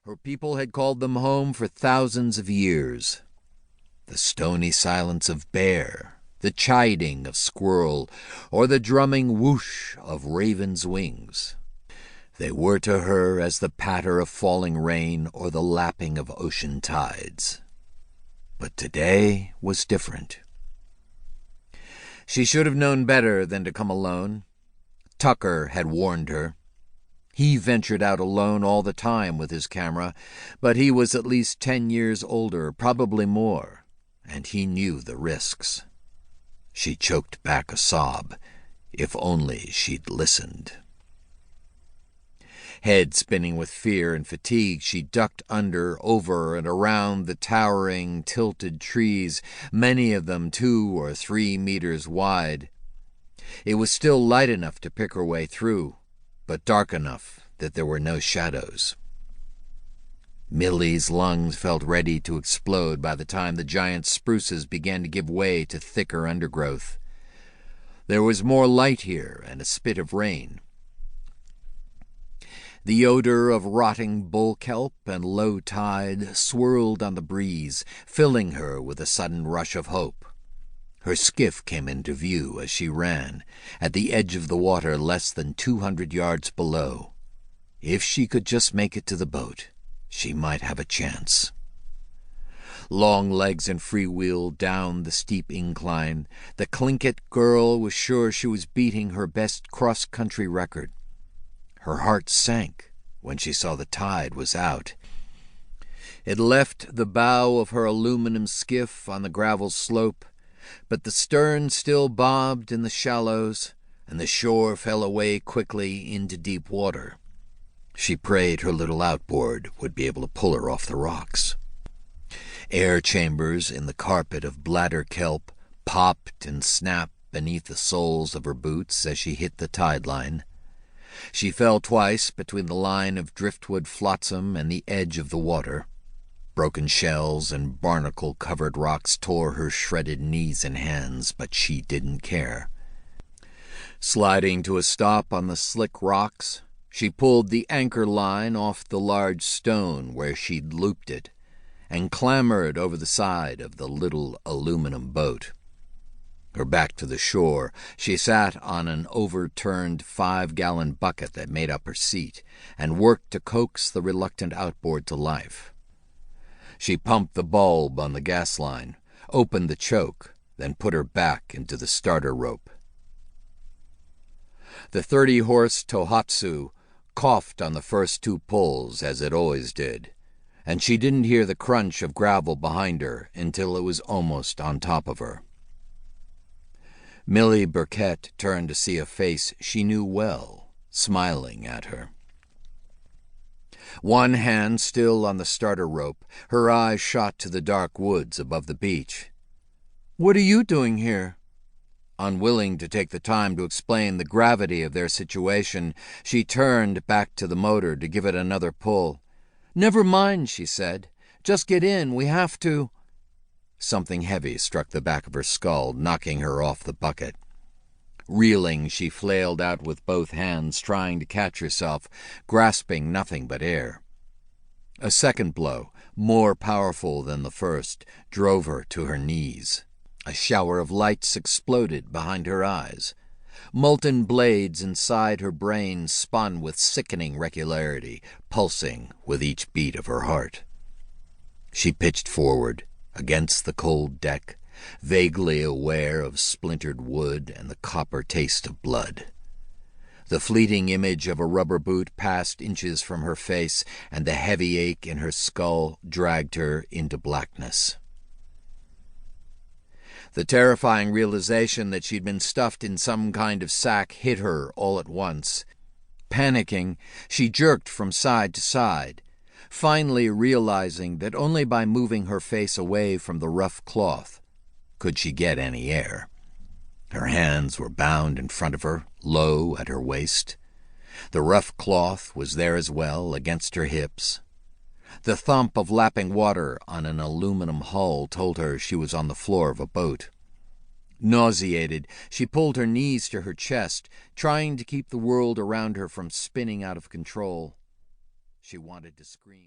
Her people had called them home for thousands of years. The stony silence of bear, the chiding of squirrel, or the drumming whoosh of raven's wings. They were to her as the patter of falling rain or the lapping of ocean tides. But today was different. She should have known better than to come alone. Tucker had warned her. He ventured out alone all the time with his camera, but he was at least 10 years older, probably more, and he knew the risks. She choked back a sob. If only she'd listened. Head spinning with fear and fatigue, she ducked under, over, and around the towering, tilted trees, many of them 2 or 3 meters wide. It was still light enough to pick her way through, but dark enough that there were no shadows. Millie's lungs felt ready to explode by the time the giant spruces began to give way to thicker undergrowth. There was more light here and a spit of rain. The odor of rotting bull kelp and low tide swirled on the breeze, filling her with a sudden rush of hope. Her skiff came into view as she ran, at the edge of the water less than 200 yards below. If she could just make it to the boat, she might have a chance. Long legs and freewheel down the steep incline, the Tlingit girl was sure she was beating her best cross-country record. Her heart sank when she saw the tide was out. It left the bow of her aluminum skiff on the gravel slope, but the stern still bobbed in the shallows, and the shore fell away quickly into deep water. She prayed her little outboard would be able to pull her off the rocks. Air chambers in the carpet of bladder kelp popped and snapped beneath the soles of her boots as she hit the tide line. She fell twice between the line of driftwood flotsam and the edge of the water. Broken shells and barnacle-covered rocks tore her shredded knees and hands, but she didn't care. Sliding to a stop on the slick rocks, she pulled the anchor line off the large stone where she'd looped it, and clambered over the side of the little aluminum boat. Her back to the shore, she sat on an overturned 5-gallon bucket that made up her seat, and worked to coax the reluctant outboard to life. She pumped the bulb on the gas line, opened the choke, then put her back into the starter rope. The 30-horse Tohatsu coughed on the first 2 pulls, as it always did, and she didn't hear the crunch of gravel behind her until it was almost on top of her. Millie Burkett turned to see a face she knew well, smiling at her. One hand still on the starter rope, her eyes shot to the dark woods above the beach. "What are you doing here?" Unwilling to take the time to explain the gravity of their situation, she turned back to the motor to give it another pull. "Never mind," she said. "Just get in. We have to." Something heavy struck the back of her skull, knocking her off the bucket. Reeling, she flailed out with both hands, trying to catch herself, grasping nothing but air. A second blow, more powerful than the first, drove her to her knees. A shower of lights exploded behind her eyes. Molten blades inside her brain spun with sickening regularity, pulsing with each beat of her heart. She pitched forward, against the cold deck, vaguely aware of splintered wood and the copper taste of blood. The fleeting image of a rubber boot passed inches from her face, and the heavy ache in her skull dragged her into blackness. The terrifying realization that she'd been stuffed in some kind of sack hit her all at once. Panicking, she jerked from side to side, finally realizing that only by moving her face away from the rough cloth could she get any air. Her hands were bound in front of her, low at her waist. The rough cloth was there as well, against her hips. The thump of lapping water on an aluminum hull told her she was on the floor of a boat. Nauseated, she pulled her knees to her chest, trying to keep the world around her from spinning out of control. She wanted to scream.